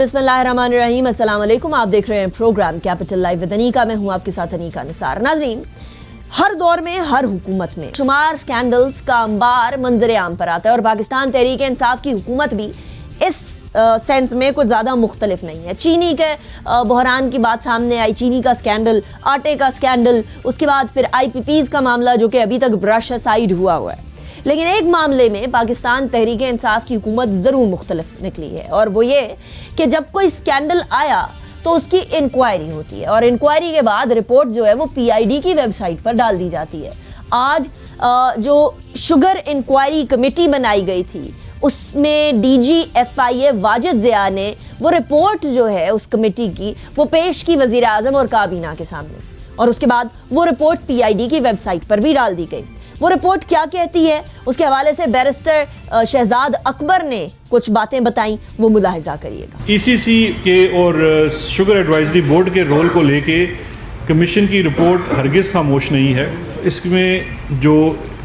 बिस्मिल्लाहिर्रहमानिर्रहीम, अस्सलाम वालेकुम। आप देख रहे हैं program capital live with Anika. मैं हूं आपके साथ अनीका निसार। नाज़रीन, हर दौर में हर हुकूमत में शुमार स्कैंडल्स का अंबार मंजर आम पर आता है और पाकिस्तान तहरीक इंसाफ की हुकूमत भी इस सेंस में कुछ ज़्यादा मुख्तलिफ नहीं है। चीनी के बहरान की बात सामने आई, चीनी का स्कैंडल, आटे का स्कैंडल, उसके बाद फिर IPPs का मामला जो कि अभी तक ब्रश असाइड हुआ है। लेकिन एक मामले में पाकिस्तान तहरीक इंसाफ की हुकूमत ज़रूर मुख्तलिफ निकली है और वो ये कि जब कोई स्कैंडल आया तो उसकी इंक्वायरी होती है और इंक्वायरी के बाद रिपोर्ट जो है वो PID की वेबसाइट पर डाल दी जाती है। आज जो शुगर इंक्वायरी कमेटी बनाई गई थी उसमें DG FIA वाजिद ज़िया ने वो रिपोर्ट जो है उस कमेटी की वो पेश की वज़ीर आज़म और काबीना के सामने और उसके बाद वो रिपोर्ट PID की वेबसाइट पर भी डाल दी गई। वो रिपोर्ट क्या कहती है उसके हवाले से बैरिस्टर शहजाद अकबर ने कुछ बातें बताई, वो मुलाहिजा करिएगा। ECC के और शुगर एडवाइजरी बोर्ड के रोल को लेके कमीशन की रिपोर्ट हरगिज़ खामोश नहीं है। इसमें जो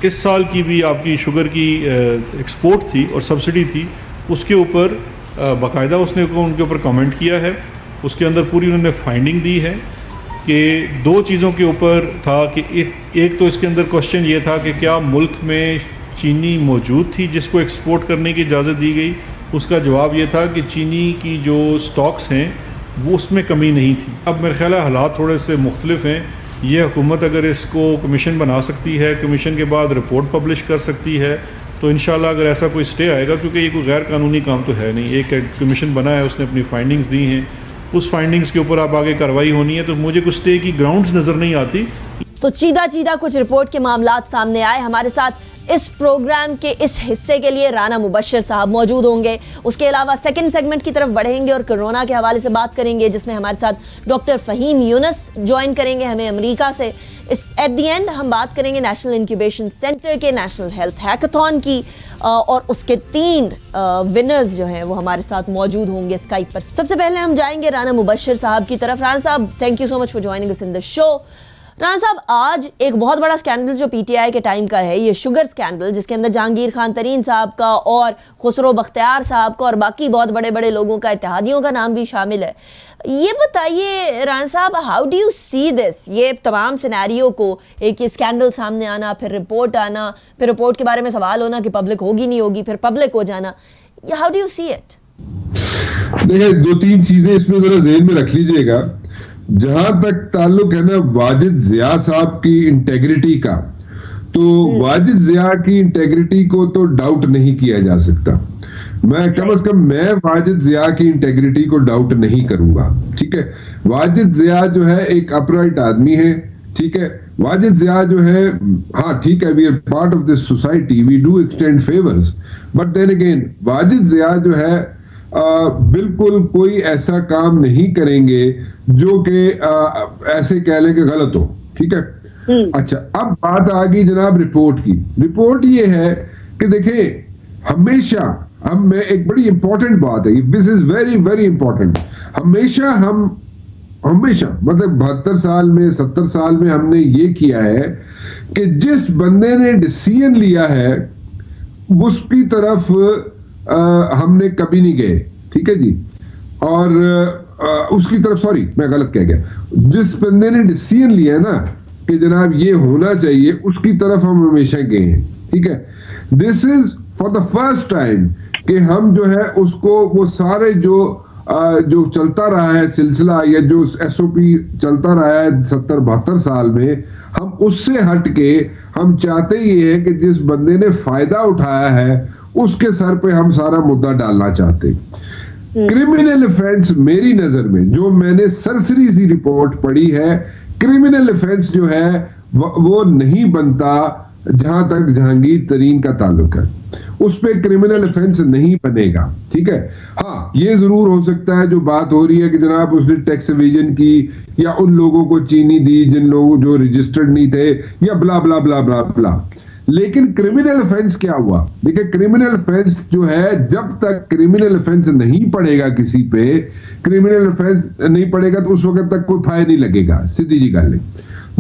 इस साल की भी आपकी शुगर की एक्सपोर्ट थी और सब्सिडी थी उसके ऊपर बाकायदा उसने उनके ऊपर कमेंट किया है। उसके अंदर पूरी उन्होंने फाइंडिंग दी है कि दो चीज़ों के ऊपर था कि एक तो इसके अंदर क्वेश्चन ये था कि क्या मुल्क में चीनी मौजूद थी जिसको एक्सपोर्ट करने की इजाज़त दी गई। उसका जवाब ये था कि चीनी की जो स्टॉक्स हैं वो उसमें कमी नहीं थी। अब मेरे ख्याल है हालात थोड़े से मुख्तलिफ हैं। ये हुकूमत अगर इसको कमीशन बना सकती है, कमीशन के बाद रिपोर्ट पब्लिश कर सकती है तो इंशाल्लाह अगर ऐसा कोई स्टे आएगा, क्योंकि ये कोई गैर कानूनी काम तो है नहीं। एक कमीशन बना है, उसने अपनी फाइंडिंग्स दी हैं, उस फाइंडिंग्स के ऊपर अब आगे कार्रवाई होनी है तो मुझे कुछ स्टे की ग्राउंड्स नज़र नहीं आती। तो चीदा कुछ रिपोर्ट के मामलात सामने आए। हमारे साथ इस प्रोग्राम के इस हिस्से के लिए राना मुबश्शिर साहब मौजूद होंगे। उसके अलावा सेकंड सेगमेंट की तरफ बढ़ेंगे और कोरोना के हवाले से बात करेंगे जिसमें हमारे साथ डॉक्टर फ़हीम यूनुस ज्वाइन करेंगे हमें अमेरिका से। एट द एंड हम बात करेंगे नेशनल इंक्यूबेशन सेंटर के नेशनल हेल्थ हैकाथॉन की और उसके 3 विनर्स जो हैं वो हमारे साथ मौजूद होंगे स्काइप पर। सबसे पहले हम जाएंगे राना मुबश्शिर साहब की तरफ। राना साहब, thank you so much for joining us in the show. Rana साहब, आज एक बहुत बड़ा स्कैंडल जो PTI के टाइम का है, ये शुगर स्कैंडल, जिसके अंदर जहांगीर खान तरीन साहब का और खुसरो बख्तियार साहब का और बाकी बहुत बड़े बड़े लोगों का, इत्तेहादियों का नाम भी शामिल है। ये बताइए राना साहब, how do you see this, ये तमाम सिनेरियो को, एक ये स्कैंडल सामने आना, फिर रिपोर्ट आना, फिर रिपोर्ट के बारे में सवाल होना कि पब्लिक होगी नहीं होगी, फिर पब्लिक हो जाना, how do you see it? देखिए, 2-3 चीजें इसमें जरा ज़हन में रख लीजिएगा। जहां तक ताल्लुक है ना वाजिद ज़िया साहब की इंटेग्रिटी का, तो वाजिद ज़िया की इंटेग्रिटी को तो डाउट नहीं किया जा सकता। मैं कम से कम मैं वाजिद ज़िया की इंटेग्रिटी को डाउट नहीं करूंगा। ठीक है, वाजिद ज़िया जो है एक अपराइट आदमी है। ठीक है, वाजिद ज़िया जो है, हाँ ठीक है, we are part of this society, we do extend favours, but then again Wajid Zia जो है बिल्कुल कोई ऐसा काम नहीं करेंगे जो कि ऐसे कह लें कि गलत हो। ठीक है, अच्छा, अब बात आ गई जनाब रिपोर्ट की। रिपोर्ट ये है कि देखें, हमेशा हम में एक बड़ी इंपॉर्टेंट बात है, this is very very important. हमेशा मतलब 72 साल में 70 साल में हमने ये किया है कि जिस बंदे ने डिसीजन लिया है उसकी तरफ हमने कभी नहीं गए। ठीक है जी, और उसकी तरफ, सॉरी मैं गलत कह गया, जिस बंदे ने डिसीजन लिया है ना कि जनाब ये होना चाहिए, उसकी तरफ हम हमेशा गए हैं। ठीक है, this is for the first time कि हम जो है उसको वो सारे जो चलता रहा है सिलसिला या जो SOP चलता रहा है 70-72 साल में, हम उससे हट के हम चाहते ये है कि जिस बंदे ने फायदा उठाया है उसके सर पे हम सारा मुद्दा डालना चाहते। क्रिमिनल ऑफेंस मेरी नजर में, जो मैंने सरसरी सी रिपोर्ट पढ़ी है, क्रिमिनल ऑफेंस जो है वो नहीं बनता जहां तक जहांगीर तरीन का ताल्लुक है, उस पे क्रिमिनल ऑफेंस नहीं बनेगा। ठीक है, हाँ ये जरूर हो सकता है जो बात हो रही है कि जनाब उसने टैक्स एवेजन की या उन लोगों को चीनी दी जिन लोगों जो रजिस्टर्ड नहीं थे या ब्ला ब्ला ब्ला ब्ला ब्ला, लेकिन क्रिमिनल ऑफेंस क्या हुआ? देखिए, क्रिमिनल ऑफेंस जो है, जब तक क्रिमिनल ऑफेंस नहीं पड़ेगा किसी पे, क्रिमिनल ऑफेंस नहीं पड़ेगा तो उस वक्त तक कोई फायर नहीं लगेगा, सीधी जी गल है।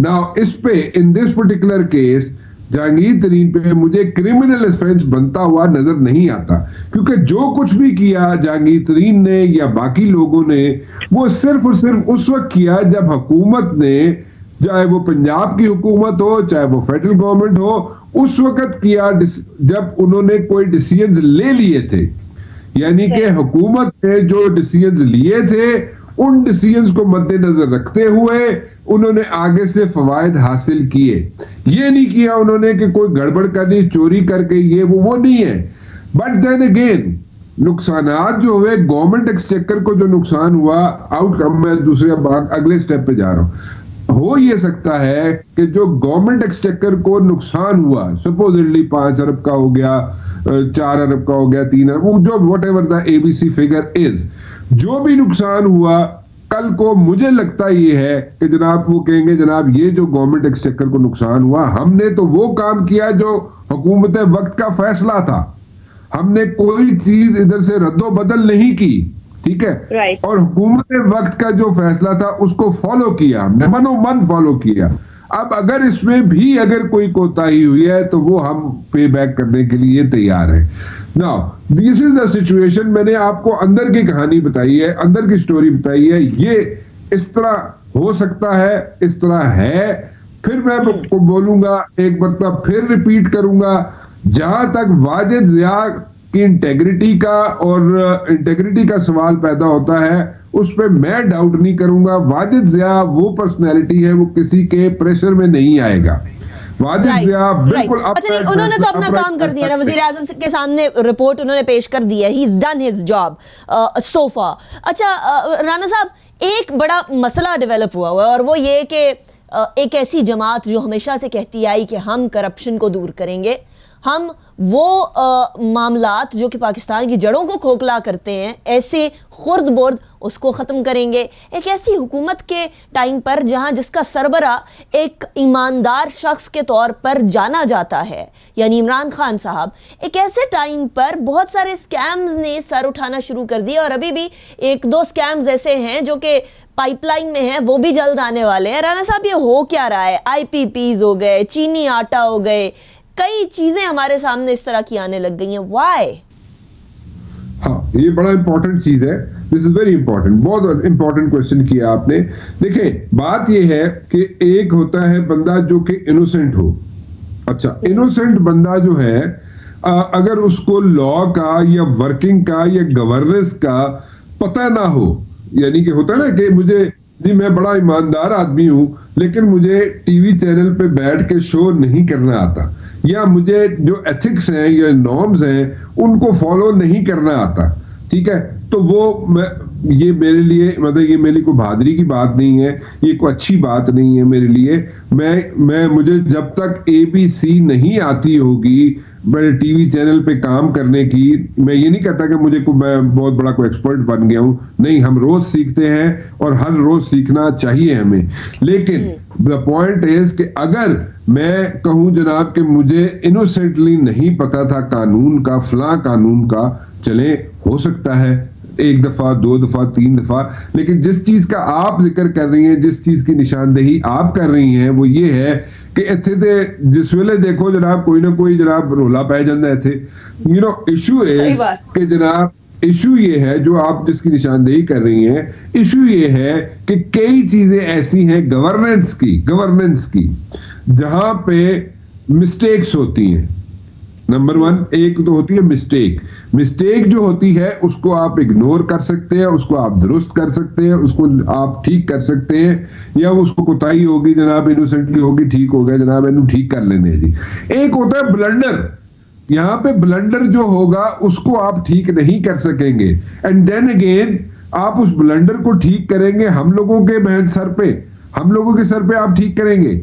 नाउ इस पे in this particular case Jahangir तरीन पे मुझे क्रिमिनल ऑफेंस बनता हुआ नजर नहीं आता, क्योंकि जो कुछ भी किया जहांगीर तरीन ने या बाकी लोगों ने वो सिर्फ और सिर्फ उस वक्त किया जब हुकूमत ने, चाहे वो पंजाब की हुकूमत हो चाहे वो फेडरल गवर्नमेंट हो, उस वक्त किया जब उन्होंने कोई डिसीजंस ले लिए थे। यानी कि हुकूमत ने जो डिसीजंस लिए थे उन डिसीजंस को मद्देनजर रखते हुए उन्होंने आगे से फवायद हासिल किए। ये नहीं किया उन्होंने कि कोई गड़बड़ करनी, चोरी करके ये वो नहीं है। बट देन अगेन नुकसानात जो हुए, गवर्नमेंट एक्सचेकर को जो नुकसान हुआ, आउटकम में दूसरे अगले स्टेप पे जा रहा हूं, हो ये सकता है कि जो गवर्नमेंट एक्सचेकर को नुकसान हुआ, सपोजिटली 5 अरब का हो गया, 4 अरब का हो गया, 3 अरब, वो जो what ever the ABC figure is, जो भी नुकसान हुआ, कल को मुझे लगता ये है कि जनाब वो कहेंगे जनाब ये जो गवर्नमेंट एक्सचेकर को नुकसान हुआ, हमने तो वो काम किया जो हुकूमत वक्त का फैसला था, हमने कोई चीज इधर से रद्दो बदल नहीं की, ठीक है, Right. और हुकूमत वक्त का जो फैसला था उसको फॉलो किया, हमने मनोमन फॉलो किया। अब अगर इसमें भी अगर कोई कोताही हुई है तो वो हम पे बैक करने के लिए तैयार हैं। Now this is the situation. मैंने आपको अंदर की कहानी बताई है, अंदर की स्टोरी बताई है, ये इस तरह हो सकता है, इस तरह है। फिर मैं आपको बोलूंगा, एक बार फिर रिपीट करूंगा, जहां तक वाजिद जिया की इंटेग्रिटी का सवाल पैदा होता है उस पर मैं डाउट नहीं करूंगा। वाजिद जिया वो पर्सनैलिटी है, वो किसी के प्रेशर में नहीं आएगा। वाजिद जिया बिल्कुल अच्छा नहीं, उन्होंने तो अपना काम कर दिया ना, वजीर आजम के सामने रिपोर्ट उन्होंने पेश कर दी है, he is done his job so far. अच्छा राना साहब, एक बड़ा मसला डेवलप हुआ है और वो ये कि एक ऐसी जमात जो हमेशा से कहती आई कि हम करप्शन को दूर करेंगे, हम वो मामलात जो कि पाकिस्तान की जड़ों को खोखला करते हैं, ऐसे खुर्द बुर्द उसको ख़त्म करेंगे। एक ऐसी हुकूमत के टाइम पर जहां जिसका सरबरा एक ईमानदार शख्स के तौर पर जाना जाता है, यानी इमरान खान साहब, एक ऐसे टाइम पर बहुत सारे स्कैम्स ने सर उठाना शुरू कर दिया और अभी भी 1-2 स्कैम्स ऐसे हैं जो कि पाइपलाइन में हैं, वो भी जल्द आने वाले हैं। राना साहब, ये हो क्या रहा है? IPPs हो गए, चीनी आटा हो गए, कई चीजें हमारे सामने इस तरह की आने लग गई हैं, व्हाई? हाँ, ये बड़ा इंपॉर्टेंट चीज है, दिस इज वेरी इंपॉर्टेंट, बहुत इंपॉर्टेंट क्वेश्चन किया आपने। देखिए बात ये है कि एक होता है बंदा जो कि इनोसेंट हो। अच्छा, इनोसेंट बंदा जो है अगर उसको लॉ का या वर्किंग का या गवर्नेंस का पता ना हो, यानी कि होता है ना कि मुझे जी मैं बड़ा ईमानदार आदमी हूं लेकिन मुझे टीवी चैनल पे बैठ के शो नहीं करना आता, या मुझे जो एथिक्स हैं या नॉर्म्स हैं उनको फॉलो नहीं करना आता, ठीक है, तो वो ये मेरे लिए मतलब ये मेरे लिए कोई बहादुरी की बात नहीं है, ये कोई अच्छी बात नहीं है मेरे लिए। मुझे जब तक ABC नहीं आती होगी मेरे टीवी चैनल पे काम करने की, मैं ये नहीं कहता कि मैं बहुत बड़ा कोई एक्सपर्ट बन गया हूं, नहीं, हम रोज सीखते हैं और हर रोज सीखना चाहिए हमें। लेकिन द पॉइंट इज कि अगर मैं कहूं जनाब कि मुझे इनोसेंटली नहीं पता था कानून का, फला कानून का, चले हो सकता है 1 दफा 2 दफा 3 दफा, लेकिन जिस चीज का आप जिक्र कर रही हैं, जिस चीज की निशानदेही आप कर रही हैं, वो ये है कि इत्थे ते जिस वेले देखो जनाब कोई ना कोई जनाब रोला पै जाता है। यू नो इशू इज कि जनाब इशू ये है जो आप जिसकी निशानदेही कर रही हैं, इशू ये है कि कई चीजें ऐसी हैं गवर्नेंस की जहां पे मिस्टेक्स होती हैं। नंबर 1 एक तो होती है मिस्टेक जो होती है उसको आप इग्नोर कर सकते हैं, उसको आप दुरुस्त कर सकते हैं, उसको आप ठीक कर सकते हैं, या उसको कोताही होगी जनाब, इनोसेंटली होगी, ठीक हो गया जनाब, इन्हें ठीक कर लेने जी। एक होता है ब्लंडर, यहाँ पे ब्लंडर जो होगा उसको आप ठीक नहीं कर सकेंगे, एंड देन अगेन आप उस ब्लंडर को ठीक करेंगे हम लोगों के सर पे आप ठीक करेंगे।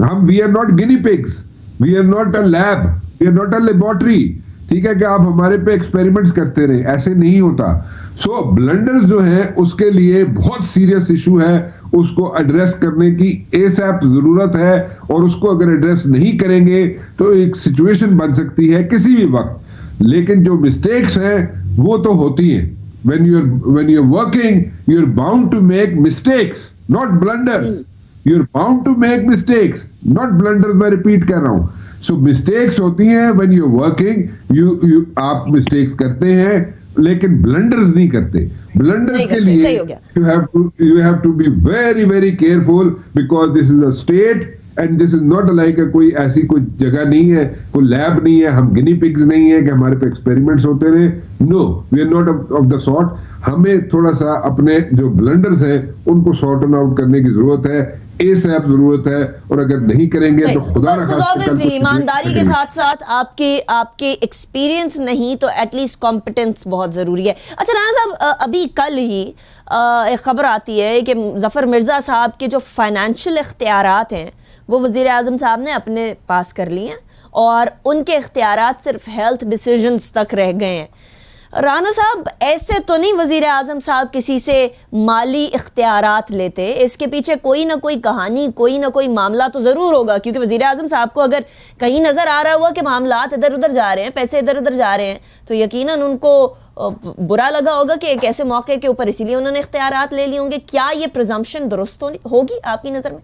We are not guinea pigs, we are not a lab, we are not a laboratory, ठीक है, कि आप हमारे पे एक्सपेरिमेंट्स करते रहे, ऐसे नहीं होता। सो ब्लंडर्स जो है उसके लिए बहुत सीरियस इशू है, उसको एड्रेस करने की ASAP जरूरत है, और उसको अगर एड्रेस नहीं करेंगे तो एक सिचुएशन बन सकती है किसी भी वक्त। लेकिन जो मिस्टेक्स हैं वो तो होती हैं, when you're working you're bound to make mistakes, not blunders, you're bound to make mistakes, not blunders। मैं रिपीट कर रहा हूं, सो मिस्टेक्स होती हैं व्हेन यू वर्किंग, यू आप मिस्टेक्स करते हैं लेकिन ब्लंडर्स नहीं करते। ब्लंडर्स के लिए you have to be very very careful because this is a state and this is not like कोई ऐसी कोई जगह नहीं है, कोई लैब नहीं है, हम गिनी पिग्स नहीं है कि हमारे पे एक्सपेरिमेंट्स होते रहे। No, we are not of the sort. हमें थोड़ा सा अपने जो ब्लंडर्स हैं उनको सॉर्ट आउट करने की जरूरत है, एसएप जरूरत है, और अगर नहीं करेंगे तो खुदा ना खास्ता ईमानदारी के साथ साथ आपके एक्सपीरियंस नहीं तो एटलीस्ट कॉम्पिटेंस बहुत जरूरी है। अच्छा राणा साहब, अभी कल ही एक खबर आती है कि जफर मिर्जा साहब के जो फाइनेंशियल इख्तियारात हैं वो वज़ीर आज़म साहब ने अपने पास कर लिए हैं और उनके इख्तियारात सिर्फ हेल्थ डिसीजंस तक रह गए हैं। राणा साहब, ऐसे तो नहीं वज़ीर आज़म साहब किसी से माली इख्तियारात लेते, इसके पीछे कोई ना कोई कहानी, कोई ना कोई मामला तो ज़रूर होगा, क्योंकि वज़ीर आज़म साहब को अगर कहीं नज़र आ रहा हुआ कि मामलात इधर उधर जा रहे हैं, पैसे इधर उधर जा रहे हैं, तो यकीनन उनको बुरा लगा होगा कि एक ऐसे मौके के ऊपर इसीलिए उन्होंने इख्तियारात ले लिए होंगे। क्या ये प्रिजम्पशन दुरुस्त होगी आपकी नज़र में?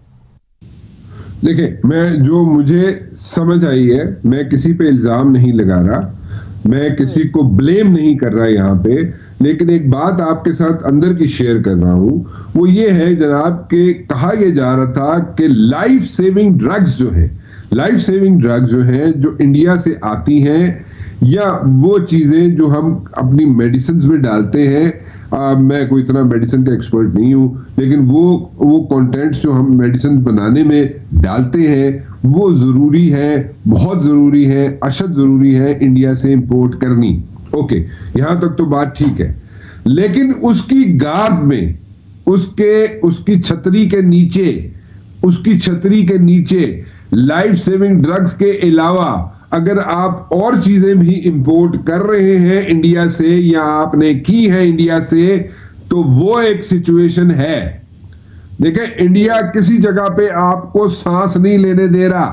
देखिए, मैं जो मुझे समझ आई है, मैं किसी पे इल्जाम नहीं लगा रहा, मैं किसी को ब्लेम नहीं कर रहा यहाँ पे, लेकिन एक बात आपके साथ अंदर की शेयर कर रहा हूँ। वो ये है जनाब कि कहा यह जा रहा था कि लाइफ सेविंग ड्रग्स जो हैं जो इंडिया से आती हैं, या वो चीजें जो हम अपनी मेडिसिन में डालते हैं, मैं कोई इतना मेडिसिन का एक्सपर्ट नहीं हूँ, लेकिन वो कंटेंट्स जो हम मेडिसिन बनाने में डालते हैं वो जरूरी है, बहुत जरूरी है, अशद जरूरी है इंडिया से इंपोर्ट करनी। ओके, यहां तक तो बात ठीक है, लेकिन उसकी गार्ड में, उसकी छतरी के नीचे लाइफ सेविंग ड्रग्स के अलावा अगर आप और चीजें भी इंपोर्ट कर रहे हैं इंडिया से, या आपने की है इंडिया से, तो वो एक सिचुएशन है। देखिए, इंडिया किसी जगह पे आपको सांस नहीं लेने दे रहा,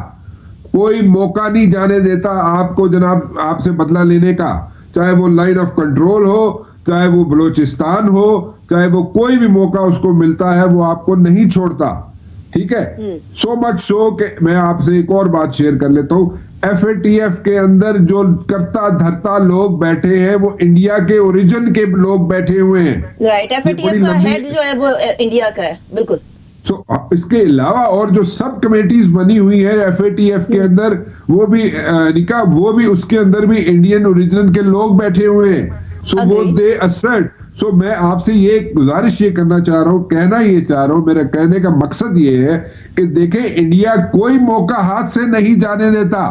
कोई मौका नहीं जाने देता आपको जनाब आपसे बदला लेने का, चाहे वो लाइन ऑफ कंट्रोल हो, चाहे वो बलोचिस्तान हो, चाहे वो कोई भी मौका उसको मिलता है वो आपको नहीं छोड़ता। ठीक है, सो मच सो कि मैं आपसे एक और बात शेयर कर लेता हूं। FATF के अंदर जो करता धरता लोग बैठे हैं वो इंडिया के ओरिजिन के लोग बैठे हुए हैं। राइट, FATF का हेड जो है वो इंडिया का है, बिल्कुल। इसके अलावा और जो सब कमेटीज बनी हुई है FATF के अंदर, वो भी उसके अंदर भी इंडियन ओरिजिन के लोग बैठे हुए हैं। सो वो दे असर्ट। सो मैं आपसे ये गुजारिश ये करना चाह रहा हूँ, कहना ये चाह रहा हूँ, मेरा कहने का मकसद ये है कि देखें, इंडिया कोई मौका हाथ से नहीं जाने देता।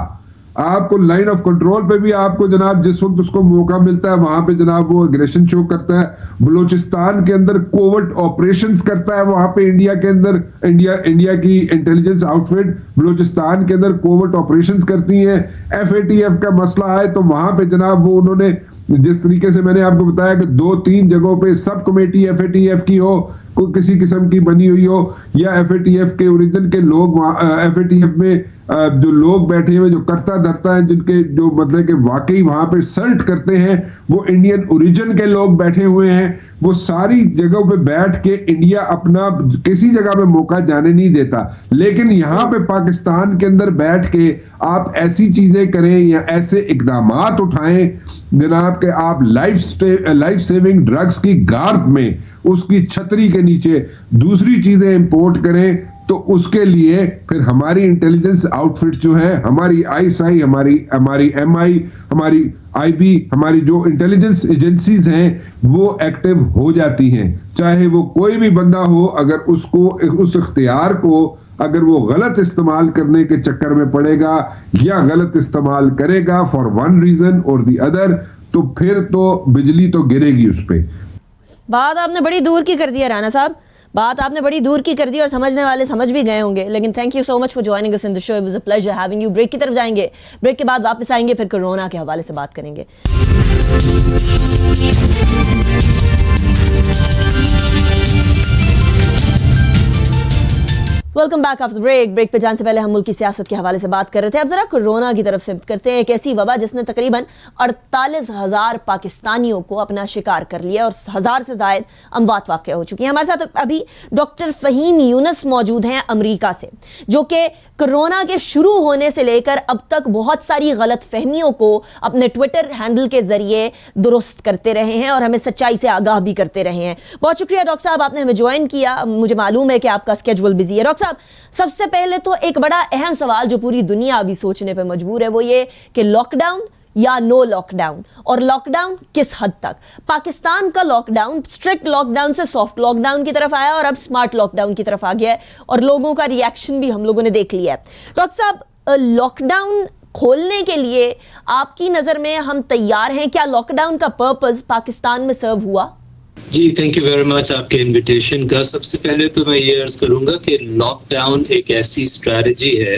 आपको लाइन ऑफ कंट्रोल पे भी आपको जनाब जिस वक्त उसको मौका मिलता है वहां पे जनाब वो एग्रेशन शो करता है। बलूचिस्तान के अंदर कोवर्ट ऑपरेशंस करता है, वहां पे इंडिया के अंदर इंडिया की इंटेलिजेंस आउटफिट बलूचिस्तान के अंदर कोवर्ट ऑपरेशंस करती है। FATF का मसला है तो वहां पे जनाब वो उन्होंने जिस तरीके से मैंने आपको बताया कि 2-3 जगहों पे सब कमेटी FATF की हो, कोई किसी किस्म की बनी हुई हो, या FATF के ओरिजिन के लोग FATF में जो लोग बैठे हुए जो करता धरता है, जिनके जो मतलब कि वाकई वहां पे सर्ट करते हैं, वो इंडियन ओरिजिन के लोग बैठे हुए हैं। वो सारी जगहों पे बैठ के इंडिया अपना किसी जगह पे मौका जाने नहीं देता, लेकिन यहाँ पे पाकिस्तान के अंदर बैठ के आप ऐसी चीजें करें या ऐसे इकदामात उठाएं जनाब के आप लाइफ सेविंग ड्रग्स की गार्ड में, उसकी छतरी के नीचे दूसरी चीजें इंपोर्ट करें, तो उसके लिए फिर हमारी इंटेलिजेंस आउटफिट जो है, हमारी ISI, हमारी MI, हमारी IB, हमारी जो इंटेलिजेंस एजेंसीज हैं वो एक्टिव हो जाती हैं। चाहे वो कोई भी बंदा हो, अगर उसको उस इख्तियार को अगर वो गलत इस्तेमाल करने के चक्कर में पड़ेगा या गलत इस्तेमाल करेगा फॉर वन रीजन और दी अदर, तो फिर तो बिजली तो गिरेगी उस पर। बात आपने बड़ी दूर की कर दी है राणा साहब, बात आपने बड़ी दूर की कर दी और समझने वाले समझ भी गए होंगे। लेकिन thank you so much for joining us in the show, it was a pleasure having you. Break की तरफ जाएंगे, ब्रेक के बाद वापस आएंगे, फिर कोरोना के हवाले से बात करेंगे। वेलकम बैक आफ्टर ब्रेक पे जाने से पहले हम मुल्क की सियासत के हवाले से बात कर रहे थे। अब जरा कोरोना की तरफ से करते हैं। एक ऐसी वबा जिसने तकरीबन 48,000 पाकिस्तानियों को अपना शिकार कर लिया और 1,000 से ज़ायद अमवात वाक़या हो चुकी हैं। हमारे साथ अभी डॉक्टर फ़हीम यूनुस मौजूद हैं अमरीका से, जो कि कोरोना के शुरू होने से लेकर अब तक बहुत सारी गलत फहमियों को अपने ट्विटर हैंडल के ज़रिए दुरुस्त करते रहे हैं और हमें सच्चाई से आगाह भी करते रहे हैं। बहुत शुक्रिया डॉक्टर साहब, आपने हमें ज्वाइन किया। मुझे मालूम है कि आपका स्केड्यूल बिजी है। डॉक्टर साहब, सबसे पहले तो एक बड़ा अहम सवाल जो पूरी दुनिया अभी सोचने पे मजबूर है वो ये कि लॉकडाउन या नो लॉकडाउन, और लॉकडाउन किस हद तक। पाकिस्तान का लॉकडाउन स्ट्रिक्ट लॉकडाउन से सॉफ्ट लॉकडाउन की तरफ आया और अब स्मार्ट लॉकडाउन की तरफ आ गया है और लोगों का रिएक्शन भी हम लोगों ने देख लिया है। डॉक्टर साहब, लॉकडाउन खोलने के लिए आपकी नजर में हम तैयार हैं? क्या लॉकडाउन का पर्पस पाकिस्तान में सर्व हुआ? जी, थैंक यू वेरी मच आपके इनविटेशन का। सबसे पहले तो मैं ये अर्ज करूंगा कि लॉकडाउन एक ऐसी स्ट्रैटेजी है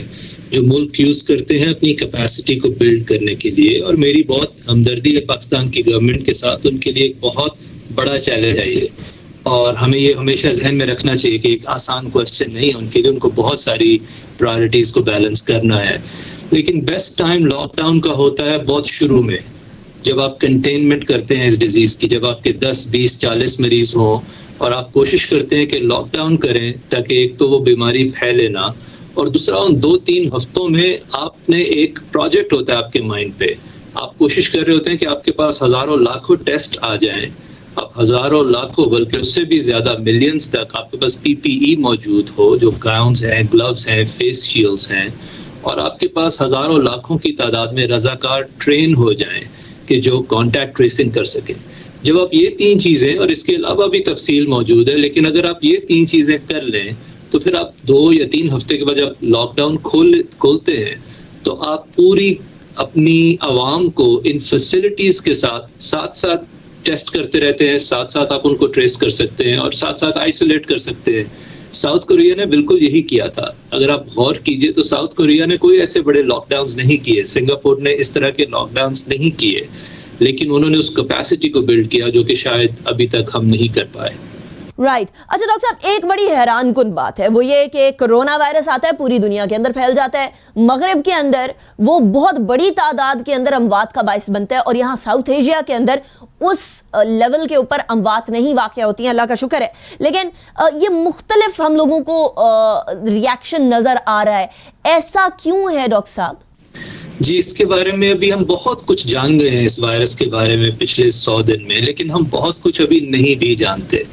जो मुल्क यूज करते हैं अपनी कैपेसिटी को बिल्ड करने के लिए, और मेरी बहुत हमदर्दी है पाकिस्तान की गवर्नमेंट के साथ। उनके लिए एक बहुत बड़ा चैलेंज है ये, और हमें ये हमेशा जहन में रखना चाहिए कि एक आसान क्वेश्चन नहीं है उनके लिए। उनको बहुत सारी प्रायोरिटीज को बैलेंस करना है, लेकिन बेस्ट टाइम लॉकडाउन का होता है बहुत शुरू में, जब आप कंटेनमेंट करते हैं इस डिजीज की, जब आपके 10, 20, 40 मरीज हों और आप कोशिश करते हैं कि लॉकडाउन करें ताकि एक तो वो बीमारी फैले ना, और दूसरा उन 2-3 हफ्तों में आपने एक प्रोजेक्ट होता है आपके माइंड पे, आप कोशिश कर रहे होते हैं कि आपके पास हजारों लाखों टेस्ट आ जाएं, आप हजारों लाखों बल्कि उससे भी ज्यादा मिलियंस तक आपके पास PPE मौजूद हो, जो गाउन्स हैं, ग्लव्स हैं, फेस शील्ड्स हैं, और आपके पास हजारों लाखों की तादाद में रजाकार ट्रेन हो जाएं कि जो कांटेक्ट ट्रेसिंग कर सके। जब आप ये 3 चीजें, और इसके अलावा भी तफसील मौजूद है, लेकिन अगर आप ये 3 चीजें कर लें तो फिर आप 2 या 3 हफ्ते के बाद जब लॉकडाउन खोलते हैं तो आप पूरी अपनी आवाम को इन फैसिलिटीज के साथ टेस्ट करते रहते हैं, साथ साथ आप उनको ट्रेस कर सकते हैं और साथ साथ आइसोलेट कर सकते हैं। साउथ कोरिया ने बिल्कुल यही किया था। अगर आप गौर कीजिए तो साउथ कोरिया ने कोई ऐसे बड़े लॉकडाउन्स नहीं किए, सिंगापुर ने इस तरह के लॉकडाउन्स नहीं किए, लेकिन उन्होंने उस कैपेसिटी को बिल्ड किया जो कि शायद अभी तक हम नहीं कर पाए। राइट। अच्छा डॉक्टर साहब, एक बड़ी हैरानकुन बात है वो ये कि कोरोना वायरस आता है, पूरी दुनिया के अंदर फैल जाता है, मगरिब के अंदर वो बहुत बड़ी तादाद के अंदर अमवात का बाइस बनता है, और यहाँ साउथ एशिया के अंदर उस लेवल के ऊपर अमवात नहीं वाक़या होती हैं, अल्लाह का शुक्र है। लेकिन ये मुख्तलिफ हम लोगों को रिएक्शन नज़र आ रहा है, ऐसा क्यों है डॉक्टर साहब? जी, इसके बारे में अभी हम बहुत कुछ जान गए हैं इस वायरस के बारे में पिछले 100 दिन में, लेकिन हम बहुत कुछ अभी नहीं भी जानते।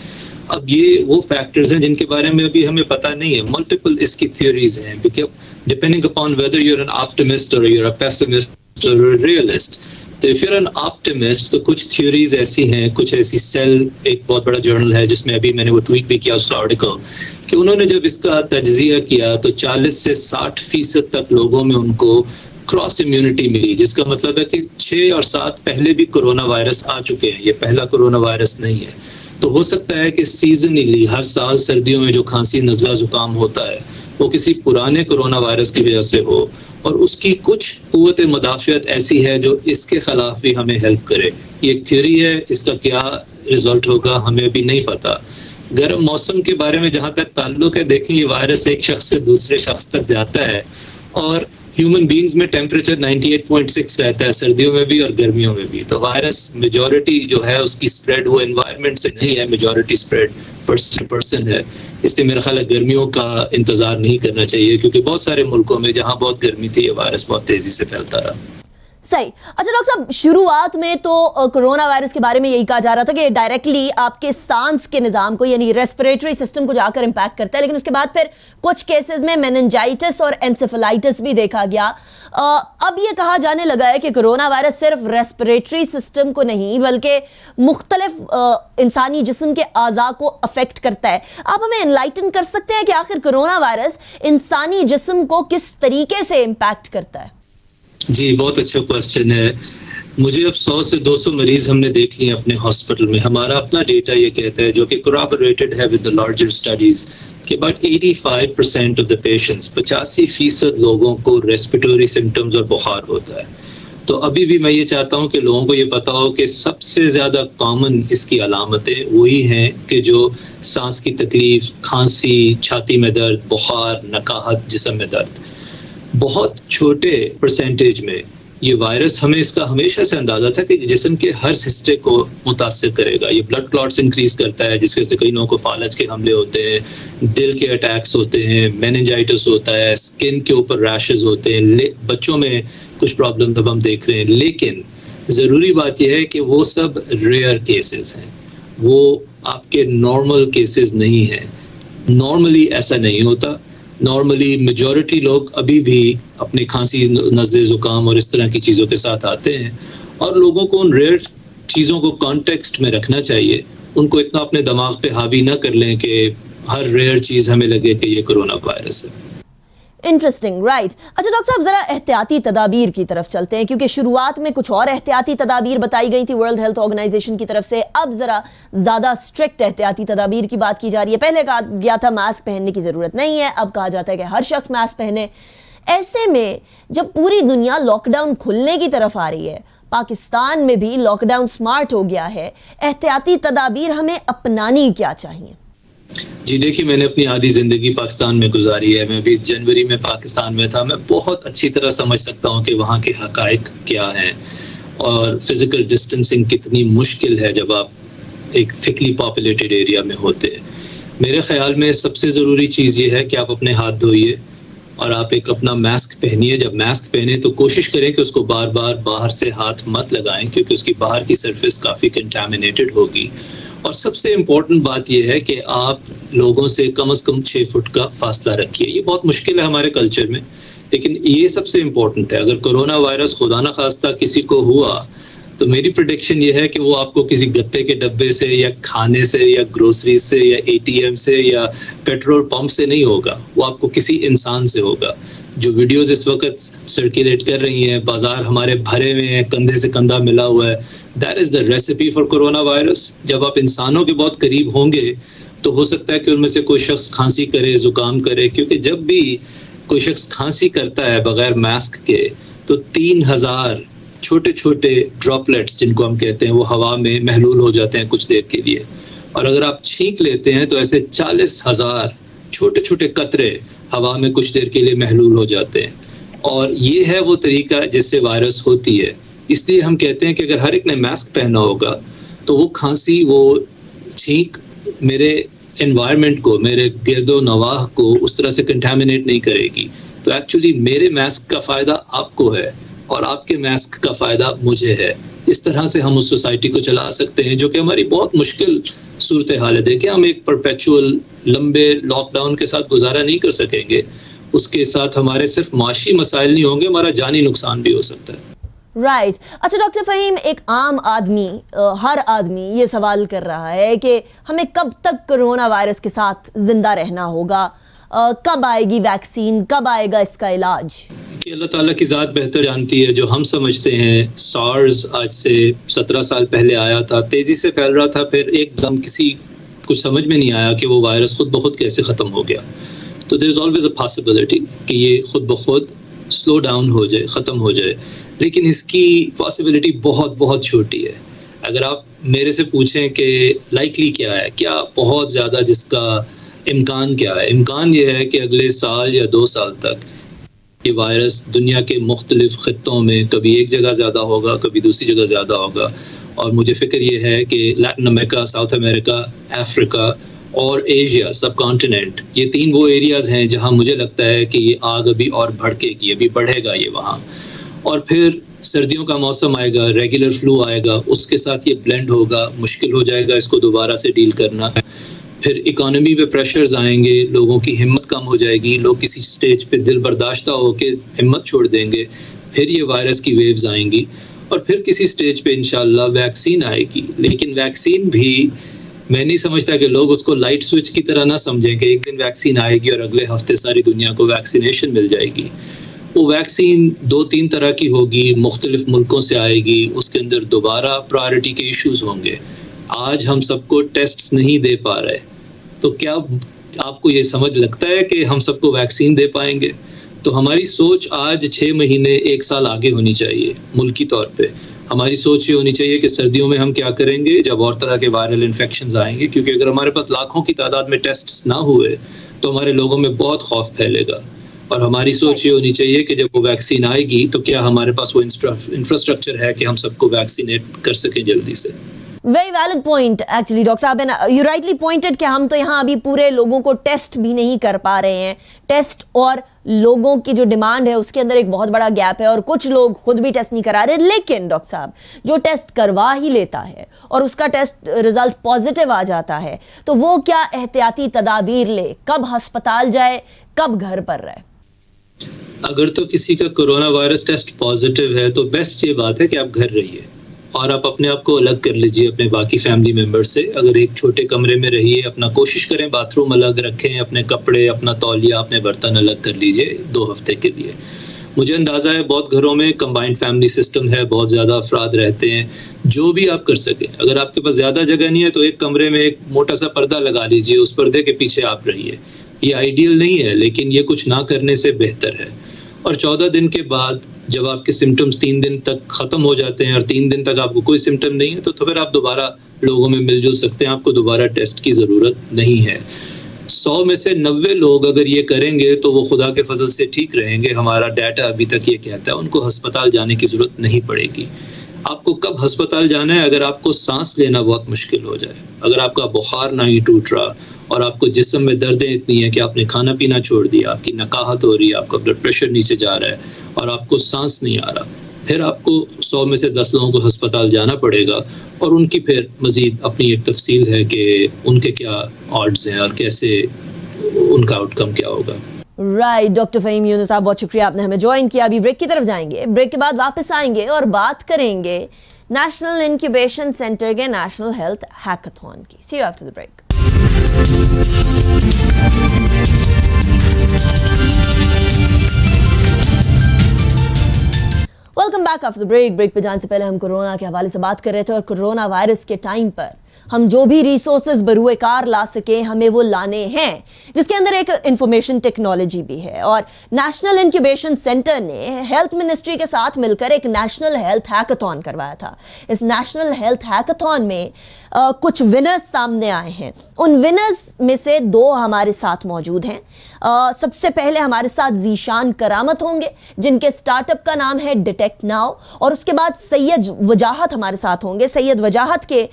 अब ये वो फैक्टर्स हैं जिनके बारे में अभी हमें पता नहीं है। मल्टीपल इसकी थ्योरीज हैं, depending upon whether you are an optimist और यू आर अ पेसिमिस्ट और अ रियलिस्ट। तो if you are an optimist तो कुछ थ्योरीज ऐसी हैं, कुछ ऐसी सेल, एक बहुत बड़ा जर्नल है जिसमें अभी मैंने वो ट्वीट भी किया उसका आर्टिकल, कि उन्होंने जब इसका तज्जिया किया तो 40 से 60% तक लोगों में उनको क्रॉस इम्यूनिटी मिली, जिसका मतलब है कि 6 और 7 पहले भी कोरोना वायरस आ चुके हैं, ये पहला कोरोना वायरस नहीं है। तो हो सकता है कि सीजनली हर साल सर्दियों में जो खांसी, नज़ला, जुकाम होता है वो किसी पुराने कोरोना वायरस की वजह से हो, और उसकी कुछ कुव्वत मुदाफ़ियत ऐसी है जो इसके खिलाफ भी हमें हेल्प करे। ये एक थ्योरी है, इसका क्या रिजल्ट होगा हमें अभी नहीं पता। गर्म मौसम के बारे में जहाँ तक ताल्लुक है, देखें ये वायरस एक शख्स से दूसरे शख्स तक जाता है, और ह्यूमन बींग्स में टेम्परेचर 98.6 रहता है सर्दियों में भी और गर्मियों में भी। तो वायरस मेजॉरिटी जो है उसकी स्प्रेड वो एनवायरनमेंट से नहीं है, majority spread person to person है। इसलिए मेरा ख्याल है गर्मियों का इंतजार नहीं करना चाहिए, क्योंकि बहुत सारे मुल्कों में जहाँ बहुत गर्मी थी ये वायरस बहुत तेजी से फैलता रहा। सही। अच्छा डॉक्टर साहब, शुरुआत में तो कोरोना वायरस के बारे में यही कहा जा रहा था कि डायरेक्टली आपके सांस के निज़ाम को यानी रेस्पिरेटरी सिस्टम को जाकर इम्पैक्ट करता है, लेकिन उसके बाद फिर कुछ केसेस में मेनिंजाइटिस और एंसेफेलाइटिस भी देखा गया। अब ये कहा जाने लगा है कि कोरोना वायरस सिर्फ रेस्पिरेटरी सिस्टम को नहीं बल्कि मुख्तलिफ इंसानी जिस्म के आज़ा को अफेक्ट करता है। आप हमें एनलाइटन कर सकते हैं कि आखिर कोरोना वायरस इंसानी जिस्म को किस तरीके से इम्पैक्ट करता है? जी, बहुत अच्छा क्वेश्चन है। मुझे अब 100 से 200 मरीज हमने देख लिए अपने हॉस्पिटल में। हमारा अपना डेटा ये कहता है, जो कि corroborated है विद द लार्जर स्टडीज, कि about 85% ऑफ द पेशेंट्स, 85% लोगों को रेस्पिरेटरी सिम्टम्स और बुखार होता है। तो अभी भी मैं ये चाहता हूँ कि लोगों को ये पता हो कि सबसे ज़्यादा कॉमन इसकी अलामतें वही हैं कि जो सांस की तकलीफ, खांसी, छाती में दर्द, बुखार, नकाहत, जिस्म में दर्द, बहुत छोटे परसेंटेज में ये वायरस, हमें इसका हमेशा से अंदाजा था कि जिस्म के हर हिस्से को मुतासिर करेगा। ये ब्लड क्लॉट्स इंक्रीज करता है, जिसकी वजह से कई लोगों को फालज के हमले होते हैं, दिल के अटैक्स होते हैं, मेनिंजाइटिस होता है, स्किन के ऊपर रैशेस होते हैं, बच्चों में कुछ प्रॉब्लम अब हम देख रहे हैं। लेकिन ज़रूरी बात यह है कि वो सब रेयर केसेस हैं, वो आपके नॉर्मल केसेस नहीं हैं। नॉर्मली ऐसा नहीं होता। नॉर्मली मेजॉरिटी लोग अभी भी अपनी खांसी, नज़ले, ज़ुकाम और इस तरह की चीज़ों के साथ आते हैं, और लोगों को उन रेयर चीज़ों को कॉन्टेक्स्ट में रखना चाहिए। उनको इतना अपने दिमाग पे हावी ना कर लें कि हर रेयर चीज़ हमें लगे कि ये कोरोना वायरस है। Interesting, right. अच्छा डॉक्टर साहब, जरा एहतियाती तदाबीर की तरफ चलते हैं, क्योंकि शुरुआत में कुछ और एहतियाती तदाबीर बताई गई थी वर्ल्ड हेल्थ ऑर्गेनाइजेशन की तरफ से, अब जरा ज्यादा स्ट्रिक्ट एहतियाती तदाबीर की बात की जा रही है। पहले कहा गया था मास्क पहनने की जरूरत नहीं है, अब कहा जाता है कि हर शख्स मास्क पहने। ऐसे में जब पूरी दुनिया लॉकडाउन खुलने की तरफ आ रही है, पाकिस्तान में भी लॉकडाउन स्मार्ट हो गया है, एहतियाती तदाबीर हमें अपनानी क्या चाहिए? जी देखिए, मैंने अपनी आधी ज़िंदगी पाकिस्तान में गुजारी है। मैं भी जनवरी में पाकिस्तान में था। मैं बहुत अच्छी तरह समझ सकता हूँ कि वहाँ के हक़ाइक़ क्या हैं और फिज़िकल डिस्टेंसिंग कितनी मुश्किल है जब आप एक थिकली पॉपुलेटेड एरिया में होते हैं। मेरे ख़्याल में सबसे ज़रूरी चीज़ ये है कि आप अपने हाथ धोइए और आप एक अपना मास्क पहनिए। जब मास्क पहने तो कोशिश करें कि उसको बार बार बाहर से हाथ मत लगाएं, क्योंकि उसकी बाहर की सरफेस काफ़ी कंटामिनेटेड होगी। और सबसे इम्पोर्टेंट बात यह है कि आप लोगों से कम 6 फुट का फासला रखिए। ये बहुत मुश्किल है हमारे कल्चर में, लेकिन ये सबसे इम्पोर्टेंट है। अगर कोरोना वायरस खुदा न खास्ता किसी को हुआ तो मेरी प्रेडिक्शन ये है कि वो आपको किसी गत्ते के डब्बे से या खाने से या ग्रोसरीज से या ATM से या पेट्रोल पंप से नहीं होगा, वो आपको किसी इंसान से होगा। जो वीडियोस इस वक्त सर्कुलेट कर रही हैं, बाजार हमारे भरे हुए हैं, कंधे से कंधा मिला हुआ है, that is the recipe for corona virus. जब आप इंसानों के बहुत करीब होंगे तो हो सकता है कि उनमें से कोई शख्स खांसी करे, ज़ुकाम करे, क्योंकि जब भी कोई शख्स खांसी करता है बगैर मास्क के तो 3000 छोटे छोटे ड्रॉपलेट्स, जिनको हम कहते हैं, वो हवा में महलूल हो जाते हैं कुछ देर के लिए। और अगर आप छींक लेते हैं तो ऐसे 40,000 छोटे छोटे कतरे हवा में कुछ देर के लिए महलूल हो जाते हैं। और ये है वो तरीका जिससे वायरस होती है। इसलिए हम कहते हैं कि अगर हर एक ने मास्क पहना होगा तो वो खांसी, वो छींक मेरे एनवायरनमेंट को, मेरे गिरदो नवाह को उस तरह से कंटामिनेट नहीं करेगी। तो एक्चुअली मेरे मास्क का फ़ायदा आपको है और आपके मास्क का फ़ायदा मुझे है। इस तरह से हम उस सोसाइटी को चला सकते हैं, जो कि हमारी बहुत मुश्किल सूरत हाल है। देखिए, हम एक परपेचुअल लंबे लॉकडाउन के साथ गुजारा नहीं कर सकेंगे। उसके साथ हमारे सिर्फ माशी मसाइल नहीं होंगे, हमारा जानी नुकसान भी हो सकता है। राइट। अच्छा डॉक्टर फ़हीम, एक आम आदमी, हर आदमी ये सवाल कर रहा है कि हमें कब तक कोरोना वायरस के साथ जिंदा रहना होगा, कब आएगी वैक्सीन, कब आएगा इसका इलाज? कि अल्लाह ताला की ज़ात बेहतर जानती है। जो हम समझते हैं सार्स आज से 17 साल पहले आया था, तेज़ी से फैल रहा था, फिर एकदम किसी कुछ समझ में नहीं आया कि वो वायरस खुद ब खुद कैसे ख़त्म हो गया। तो there is always a possibility कि ये खुद ब खुद स्लो डाउन हो जाए, ख़त्म हो जाए, लेकिन इसकी पॉसिबिलिटी बहुत बहुत छोटी है। अगर आप मेरे से पूछें कि लाइकली क्या है, क्या बहुत ज़्यादा जिसका इम्कान क्या है, इम्कान ये है कि अगले साल या 2 साल तक ये वायरस दुनिया के मुख्तलिफ ख़ित्तों में कभी एक जगह ज़्यादा होगा, कभी दूसरी जगह ज़्यादा होगा। और मुझे फ़िक्र ये है कि Latin America, south America, Africa और एशिया सब कॉन्टिनेंट, ये 3 वो एरियाज़ हैं जहाँ मुझे लगता है कि ये आग अभी और भड़केगी, अभी बढ़ेगा ये वहाँ। और फिर सर्दियों का मौसम आएगा, रेगुलर फ्लू आएगा, उसके साथ ये ब्लेंड होगा, मुश्किल हो जाएगा इसको दोबारा से डील करना। फिर इकोनॉमी पे प्रेशर्स आएंगे, लोगों की हिम्मत कम हो जाएगी, लोग किसी स्टेज पे दिल बर्दाश्ता होके हिम्मत छोड़ देंगे, फिर ये वायरस की वेव्स आएंगी और फिर किसी स्टेज पे इंशाल्लाह वैक्सीन आएगी। लेकिन वैक्सीन भी मैं नहीं समझता कि लोग उसको लाइट स्विच की तरह ना समझें कि एक दिन वैक्सीन आएगी और अगले हफ्ते सारी दुनिया को वैक्सीनेशन मिल जाएगी। वो वैक्सीन 2-3 तरह की होगी, मुख्तलिफ मुल्कों से आएगी, उसके अंदर दोबारा प्रायोरिटी के इश्यूज होंगे। आज हम सबको टेस्ट्स नहीं दे पा रहे, तो क्या आपको ये समझ लगता है कि हम सबको वैक्सीन दे पाएंगे? तो हमारी सोच आज 6 महीने 1 साल आगे होनी चाहिए मुल्की तौर पे। हमारी सोच ये होनी चाहिए कि सर्दियों में हम क्या करेंगे जब और तरह के वायरल इन्फेक्शंस आएंगे, क्योंकि अगर हमारे पास लाखों की तादाद में टेस्ट्स ना हुए तो हमारे लोगों में बहुत खौफ फैलेगा। और हमारी सोच ये होनी चाहिए कि जब वो वैक्सीन आएगी तो क्या हमारे पास वो इंफ्रास्ट्रक्चर है कि हम सबको वैक्सीनेट कर सकें जल्दी से। Very valid point actually doctor साहब, एंड यू राइटली पॉइंटेड कि हम तो यहाँ अभी पूरे लोगों को टेस्ट भी नहीं कर पा रहे हैं। टेस्ट और लोगों की जो डिमांड है उसके अंदर एक बहुत बड़ा गैप है और कुछ लोग खुद भी टेस्ट नहीं करा रहे। लेकिन डॉक्टर साहब, जो टेस्ट करवा ही लेता है और उसका टेस्ट रिजल्ट पॉजिटिव आ जाता है तो वो क्या एहतियाती तदाबीर ले, कब अस्पताल जाए, कब घर पर रहे? अगर तो किसी का कोरोना वायरस टेस्ट पॉजिटिव है तो बेस्ट ये बात है कि आप घर रहिए और आप अपने आप को अलग कर लीजिए अपने बाकी फैमिली मेंबर से। अगर एक छोटे कमरे में रहिए, अपना कोशिश करें बाथरूम अलग रखें, अपने कपड़े, अपना तौलिया, अपने बर्तन अलग कर लीजिए 2 हफ्ते के लिए। मुझे अंदाज़ा है बहुत घरों में कंबाइंड फैमिली सिस्टम है, बहुत ज़्यादा अफराद रहते हैं। जो भी आप कर सकें, अगर आपके पास ज़्यादा जगह नहीं है तो एक कमरे में एक मोटा सा पर्दा लगा लीजिए, उस पर्दे के पीछे आप रहिए। ये आइडियल नहीं है लेकिन ये कुछ ना करने से बेहतर है। और 14 दिन के बाद जब आपके सिम्टम्स 3 दिन तक ख़त्म हो जाते हैं और 3 दिन तक आपको कोई सिम्टम नहीं है तो फिर आप दोबारा लोगों में मिलजुल सकते हैं, आपको दोबारा टेस्ट की ज़रूरत नहीं है। 100 में से 90 लोग अगर ये करेंगे तो वो खुदा के फजल से ठीक रहेंगे। हमारा डाटा अभी तक ये कहता है उनको अस्पताल जाने की ज़रूरत नहीं पड़ेगी। आपको कब अस्पताल जाना है? अगर आपको सांस लेना बहुत मुश्किल हो जाए, अगर आपका बुखार ना ही टूट रहा और आपको जिस्म में दर्दें इतनी हैं कि आपने खाना पीना छोड़ दिया, आपकी नकाहत हो रही है, आपका ब्लड प्रेशर नीचे जा रहा है और आपको सांस नहीं आ रहा, फिर आपको 100 में से 10 लोगों को अस्पताल जाना पड़ेगा। और उनकी फिर मज़ीद अपनी एक तफसील है कि उनके क्या ऑड्स हैं और कैसे उनका आउटकम क्या होगा। राइट डॉक्टर फ़हीम यूनुस साहब, बहुत शुक्रिया आपने हमें ज्वाइन किया। अभी ब्रेक की तरफ जाएंगे, ब्रेक के बाद वापस आएंगे और बात करेंगे नेशनल इंक्यूबेशन सेंटर के नेशनल हेल्थ हैकाथॉन की। See you after the break. Welcome back after the break. Break पे जाने से पहले हम कोरोना के हवाले से बात कर रहे थे और कोरोना वायरस के टाइम पर हम जो भी रिसोर्सेज बरूए कार ला सके हमें वो लाने हैं, जिसके अंदर एक इंफॉर्मेशन टेक्नोलॉजी भी है। और नेशनल इंक्यूबेशन सेंटर ने हेल्थ मिनिस्ट्री के साथ मिलकर एक नेशनल हेल्थ हैकाथॉन करवाया था। इस नेशनल हेल्थ हैकाथॉन में कुछ विनर्स सामने आए हैं। उन विनर्स में से 2 हमारे साथ मौजूद हैं। सबसे पहले हमारे साथ ज़ीशान करामत होंगे जिनके स्टार्टअप का नाम है डिटेक्ट नाउ, और उसके बाद सैयद वजाहत हमारे साथ होंगे। सैयद वजाहत के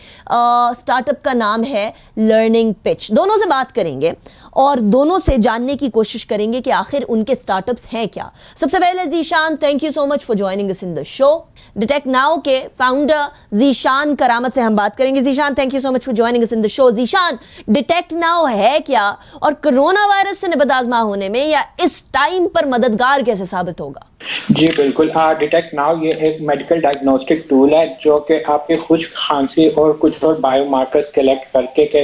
स्टार्टअप का नाम है लर्निंग पिच। दोनों से बात करेंगे और दोनों से जानने की कोशिश करेंगे कि आखिर उनके स्टार्टअप्स हैं क्या। सबसे पहले Zeeshan, thank you so much for joining us in the show. Detect now के फाउंडर ज़ीशान करामत से हम बात करेंगे। Zeeshan, thank you so much for joining us in the show. Zeeshan, detect now है क्या और कोरोना वायरस से निबत आज़मा होने में या इस टाइम पर मददगार कैसे साबित होगा? जी बिल्कुल, डिटेक्ट नाउ ये एक मेडिकल डायग्नोस्टिक टूल है जो कि आपके खुश्क खांसी और कुछ और बायोमार्कर्स कलेक्ट करके कि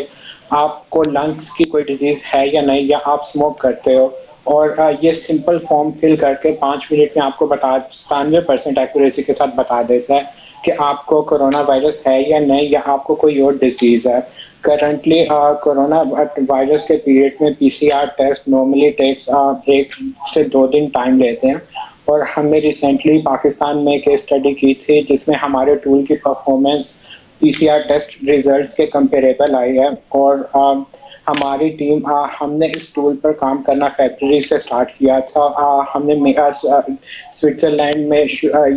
आपको लंग्स की कोई डिजीज है या नहीं, या आप स्मोक करते हो, और ये सिंपल फॉर्म फिल करके 5 मिनट में आपको 97% एक्यूरेसी के साथ बता देता है कि आपको कोरोना वायरस है या नहीं, या आपको कोई और डिजीज है। करंटली कोरोना वायरस के पीरियड में PCR टेस्ट नॉर्मली टेक्स 1 से 2 दिन टाइम लेते हैं, और हमने रिसेंटली पाकिस्तान में एक स्टडी की थी जिसमें हमारे टूल की परफॉर्मेंस PCR टेस्ट रिजल्ट्स के कंपेरेबल आई है। और हमारी टीम हमने इस टूल पर काम करना फरवरी से स्टार्ट किया था। हमने स्विट्ज़रलैंड में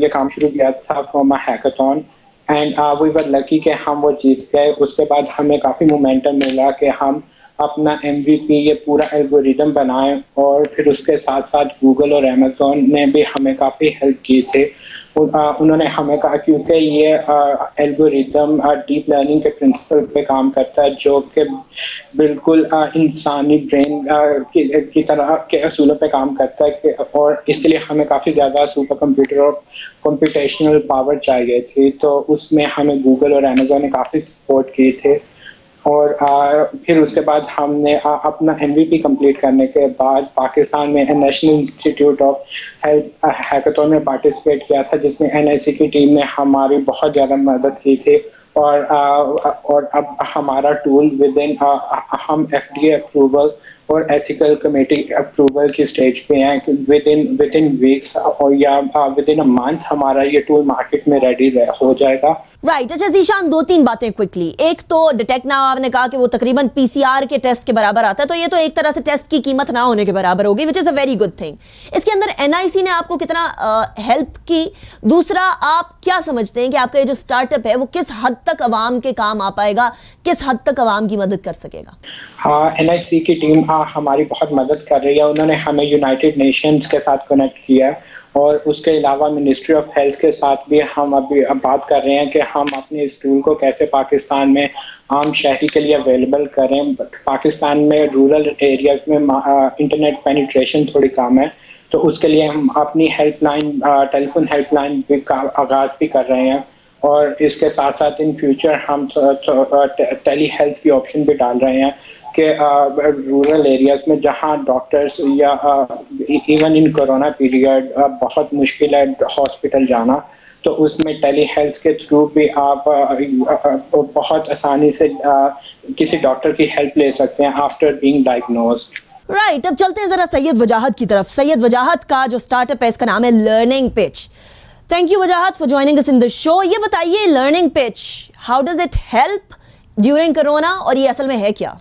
ये काम शुरू किया था from a hackathon, and we were lucky कि हम वो जीत गए। उसके बाद हमें काफ़ी मोमेंटम मिला कि हम अपना MVP ये पूरा एल्गोरिदम बनाएं, और फिर उसके साथ साथ गूगल और अमेज़न ने भी हमें काफ़ी हेल्प की थी। उन्होंने हमें कहा क्योंकि ये एल्गोरिदम डीप लर्निंग के प्रिंसिपल पे काम करता है जो कि बिल्कुल इंसानी ब्रेन की तरह के असूलों पे काम करता है, और इसके लिए हमें काफ़ी ज़्यादा सुपर कंप्यूटर और कंप्यूटेशनल पावर चाहिए थी। तो उसमें हमें गूगल और अमेज़न ने काफ़ी सपोर्ट की थी। और फिर उसके बाद हमने अपना MVP कंप्लीट करने के बाद पाकिस्तान में national institute of health hackathon में पार्टिसिपेट किया था, जिसमें NIC की टीम ने हमारी बहुत ज़्यादा मदद की थी। और अब हमारा टूल विद इन हम FDA अप्रूवल और एथिकल कमेटी अप्रूवल की स्टेज पे हैं। विद इन वीक्स और या विद इन अ मंथ हमारा ये टूल मार्केट में रेडी हो जाएगा। राइट अच्छा ज़ीशान, 2-3 बातें क्विकली। एक तो डिटेक्ट नाउ आपने कहा कि वो तकरीबन PCR के टेस्ट के बराबर आता है, तो ये तो एक तरह से टेस्ट की कीमत ना होने के बराबर होगी, which is a very good thing. इसके अंदर NIC ने आपको कितना हेल्प की? दूसरा, आप क्या समझते हैं कि आपका ये जो स्टार्टअप है वो किस हद तक अवाम के काम आ पाएगा, किस हद तक अवाम की मदद कर सकेगा? हाँ, NIC की टीम हमारी बहुत मदद कर रही है। उन्होंने हमें यूनाइटेड नेशंस के साथ कनेक्ट किया है और उसके अलावा मिनिस्ट्री ऑफ हेल्थ के साथ भी हम अभी बात कर रहे हैं कि हम अपने इस टूल को कैसे पाकिस्तान में आम शहरी के लिए अवेलेबल करें। पाकिस्तान में रूरल एरियाज में इंटरनेट पेनिट्रेशन थोड़ी कम है, तो उसके लिए हम अपनी हेल्पलाइन टेलीफोन हेल्पलाइन का आगाज़ भी कर रहे हैं और इसके साथ साथ इन फ्यूचर हम टेली हेल्थ की ऑप्शन भी डाल रहे हैं कि रूरल एरियाज में जहां डॉक्टर्स या इवन इन कोरोना पीरियड बहुत मुश्किल है हॉस्पिटल जाना, तो उसमें टेली हेल्थ के थ्रू भी आप बहुत आसानी से किसी डॉक्टर की हेल्प ले सकते हैं आफ्टर बीइंग डायग्नोज्ड। राइट अब चलते हैं जरा सैयद वजाहत की तरफ। सैयद वजाहत का जो स्टार्टअप है इसका नाम है learning pitch. Thank you Wajahat for joining us in the show. ये बताइए learning pitch, how does it help during corona और ये असल में है क्या?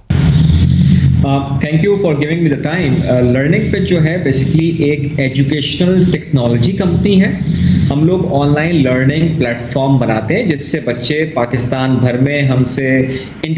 Thank you for giving me the time. Learning pitch जो है बेसिकली एक एजुकेशनल टेक्नोलॉजी कंपनी है। हम लोग ऑनलाइन लर्निंग प्लेटफॉर्म बनाते हैं जिससे बच्चे पाकिस्तान भर में हमसे इंटर